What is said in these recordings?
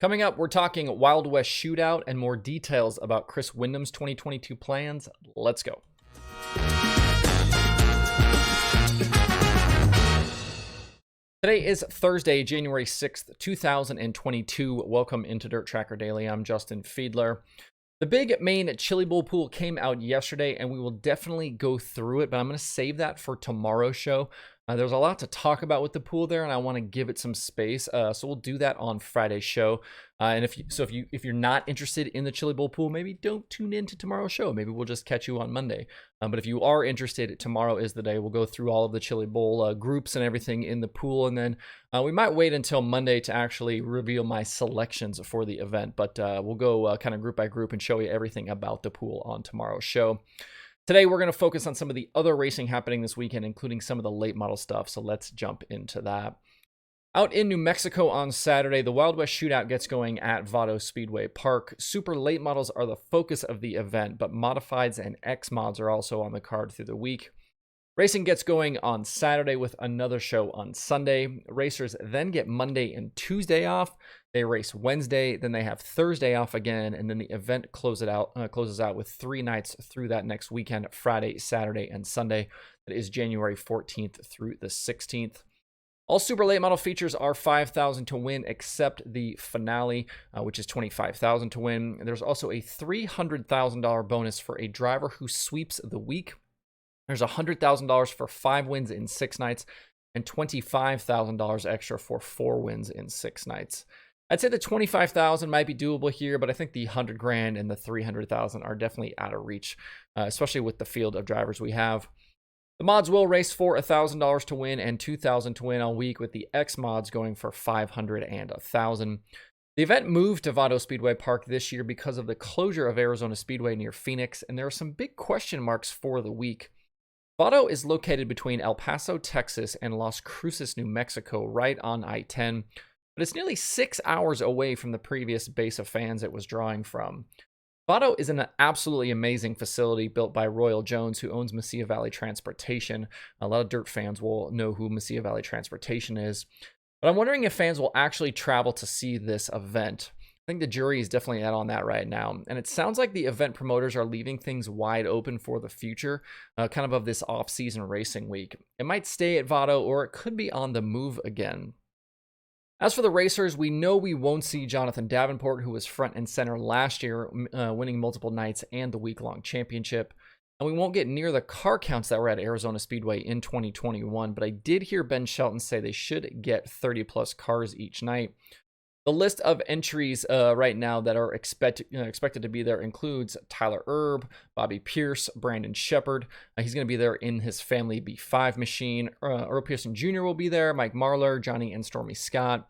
Coming up, we're talking Wild West Shootout and more details about Chris Windom's 2022 plans. Let's go. Today is Thursday, January 6th, 2022. Welcome into Dirt Tracker Daily. I'm Justin Fiedler. The big main Chili Bowl pool came out yesterday, and we will definitely go through it, but I'm going to save that for tomorrow's show. There's a lot to talk about with the pool there, and I want to give it some space. So we'll do that on Friday's show. And if you're not interested in the Chili Bowl pool, maybe don't tune in to tomorrow's show. Maybe we'll just catch you on Monday. But if you are interested, tomorrow is the day. We'll go through all of the Chili Bowl groups and everything in the pool, and then we might wait until Monday to actually reveal my selections for the event. But we'll go kind of group by group and show you everything about the pool on tomorrow's show. Today, we're going to focus on some of the other racing happening this weekend, including some of the late model stuff. So let's jump into that. Out in New Mexico on Saturday, the Wild West Shootout gets going at Vado Speedway Park. Super late models are the focus of the event, but modifieds and X mods are also on the card through the week. Racing gets going on Saturday with another show on Sunday. Racers then get Monday and Tuesday off. They race Wednesday, then they have Thursday off again, and then the event closes out with 3 nights through that next weekend, Friday, Saturday, and Sunday. That is January 14th through the 16th. All super late model features are $5,000 to win, except the finale, which is $25,000 to win. There's also a $300,000 bonus for a driver who sweeps the week. There's $100,000 for 5 wins in 6 nights and $25,000 extra for 4 wins in 6 nights. I'd say the $25,000 might be doable here, but I think the $100,000 and the $300,000 are definitely out of reach, especially with the field of drivers we have. The mods will race for $1,000 to win and $2,000 to win all week, with the X mods going for $500 and $1,000. The event moved to Vado Speedway Park this year because of the closure of Arizona Speedway near Phoenix, and there are some big question marks for the week. Vado is located between El Paso, Texas, and Las Cruces, New Mexico, right on I-10, but it's nearly 6 hours away from the previous base of fans it was drawing from. Vado is an absolutely amazing facility built by Royal Jones, who owns Mesilla Valley Transportation. A lot of dirt fans will know who Mesilla Valley Transportation is. But I'm wondering if fans will actually travel to see this event. I think the jury is definitely out on that right now. And it sounds like the event promoters are leaving things wide open for the future, kind of this off-season racing week. It might stay at Vado, or it could be on the move again. As for the racers, we know we won't see Jonathan Davenport, who was front and center last year, winning multiple nights and the week-long championship. And we won't get near the car counts that were at Arizona Speedway in 2021, but I did hear Ben Shelton say they should get 30-plus cars each night. The list of entries right now that are expected to be there includes Tyler Erb, Bobby Pierce, Brandon Shepard. He's going to be there in his Family B5 machine. Earl Pearson Jr. will be there, Mike Marlar, Johnny and Stormy Scott.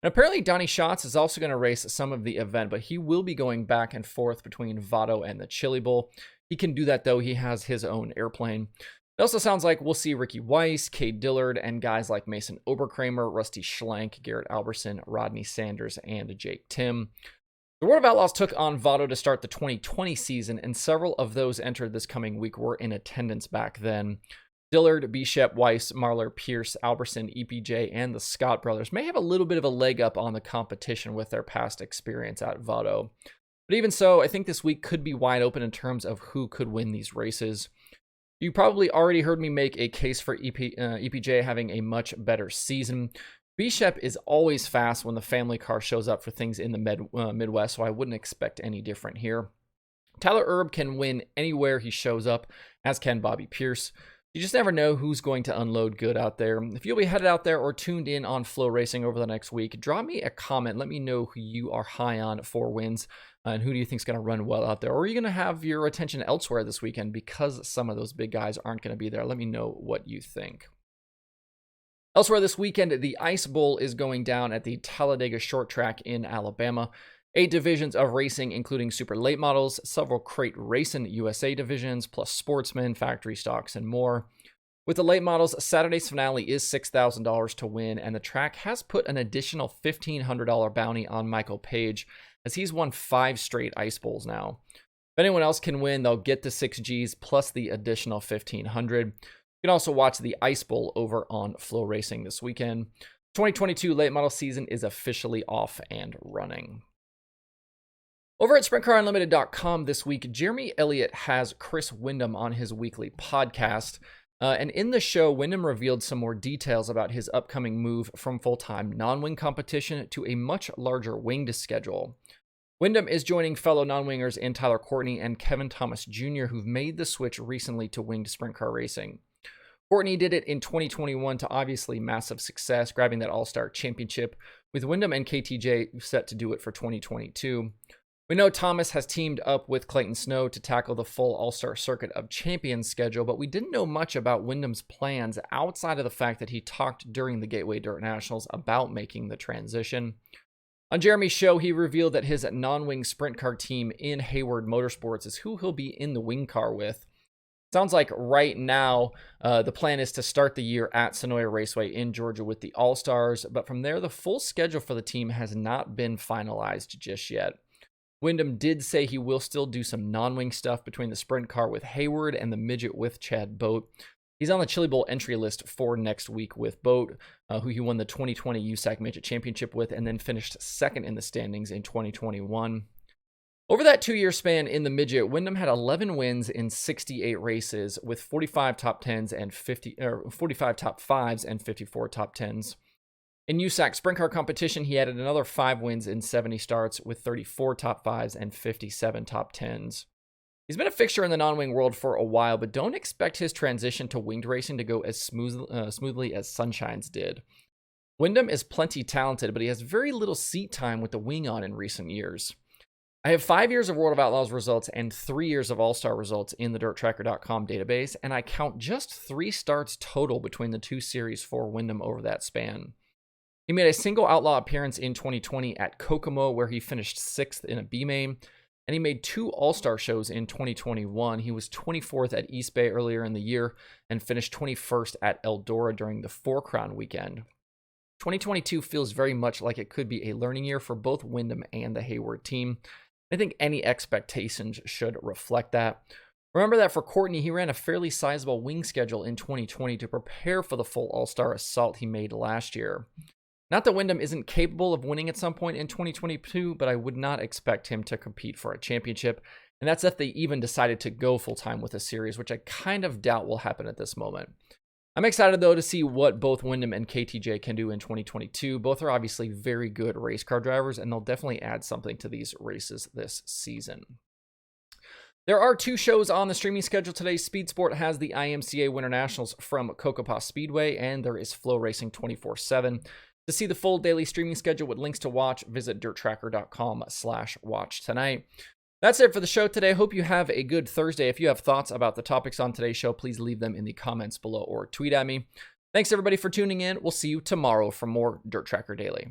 And apparently Donnie Schatz is also going to race some of the event, but he will be going back and forth between Vado and the Chili Bowl. He can do that, though. He has his own airplane. It also sounds like we'll see Ricky Weiss, Cade Dillard, and guys like Mason Oberkramer, Rusty Schlenk, Garrett Alberson, Rodney Sanders, and Jake Tim. The World of Outlaws took on Vado to start the 2020 season, and several of those entered this coming week were in attendance back then. Dillard, Bishop, Weiss, Marlar, Pierce, Alberson, EPJ, and the Scott brothers may have a little bit of a leg up on the competition with their past experience at Vado. But even so, I think this week could be wide open in terms of who could win these races. You probably already heard me make a case for EPJ having a much better season. Bishop is always fast when the family car shows up for things in the Midwest, so I wouldn't expect any different here. Tyler Erb can win anywhere he shows up, as can Bobby Pierce. You just never know who's going to unload good out there. If you'll be headed out there or tuned in on Flow Racing over the next week, drop me a comment. Let me know who you are high on for wins and who do you think is going to run well out there. Or are you going to have your attention elsewhere this weekend because some of those big guys aren't going to be there? Let me know what you think. Elsewhere this weekend, the Ice Bowl is going down at the Talladega Short Track in Alabama. 8 divisions of racing, including super late models, several crate racing USA divisions, plus sportsmen, factory stocks, and more. With the late models, Saturday's finale is $6,000 to win, and the track has put an additional $1,500 bounty on Michael Page, as he's won 5 straight Ice Bowls now. If anyone else can win, they'll get the 6 Gs plus the additional $1,500. You can also watch the Ice Bowl over on Flow Racing this weekend. 2022 late model season is officially off and running. Over at SprintCarUnlimited.com this week, Jeremy Elliott has Chris Windom on his weekly podcast. And in the show, Windom revealed some more details about his upcoming move from full-time non-wing competition to a much larger winged schedule. Windom is joining fellow non-wingers in Tyler Courtney and Kevin Thomas Jr., who've made the switch recently to winged sprint car racing. Courtney did it in 2021 to obviously massive success, grabbing that All-Star Championship, with Windom and KTJ set to do it for 2022. We know Thomas has teamed up with Clayton Snow to tackle the full All-Star Circuit of Champions schedule, but we didn't know much about Windom's plans outside of the fact that he talked during the Gateway Dirt Nationals about making the transition. On Jeremy's show, he revealed that his non-wing sprint car team in Hayward Motorsports is who he'll be in the wing car with. Sounds like right now, the plan is to start the year at Sonoya Raceway in Georgia with the All-Stars, but from there, the full schedule for the team has not been finalized just yet. Windom did say he will still do some non-wing stuff between the sprint car with Hayward and the midget with Chad Boat. He's on the Chili Bowl entry list for next week with Boat, who he won the 2020 USAC Midget Championship with and then finished second in the standings in 2021. Over that 2-year span in the midget, Windom had 11 wins in 68 races with 45 top 10s and 45 top 5s and 54 top 10s. In USAC sprint car competition, he added another 5 wins in 70 starts with 34 top 5s and 57 top 10s. He's been a fixture in the non-wing world for a while, but don't expect his transition to winged racing to go as smoothly as Sunshine's did. Windom is plenty talented, but he has very little seat time with the wing on in recent years. I have 5 years of World of Outlaws results and 3 years of All-Star results in the DirtTracker.com database, and I count just 3 starts total between the 2 series for Windom over that span. He made a single Outlaw appearance in 2020 at Kokomo, where he finished 6th in a B-main, and he made 2 All-Star shows in 2021. He was 24th at East Bay earlier in the year and finished 21st at Eldora during the Four Crown weekend. 2022 feels very much like it could be a learning year for both Windom and the Hayward team. I think any expectations should reflect that. Remember that for Courtney, he ran a fairly sizable wing schedule in 2020 to prepare for the full All-Star assault he made last year. Not that Windom isn't capable of winning at some point in 2022, but I would not expect him to compete for a championship, and that's if they even decided to go full-time with a series, which I kind of doubt will happen at this moment. I'm excited, though, to see what both Windom and KTJ can do in 2022. Both are obviously very good race car drivers, and they'll definitely add something to these races this season. There are 2 shows on the streaming schedule today. Speed Sport has the IMCA Winter Nationals from Cocopah Speedway, and there is Flow Racing 24/7. To see the full daily streaming schedule with links to watch, visit dirttracker.com/watch tonight. That's it for the show today. Hope you have a good Thursday. If you have thoughts about the topics on today's show, please leave them in the comments below or tweet at me. Thanks everybody for tuning in. We'll see you tomorrow for more Dirt Tracker Daily.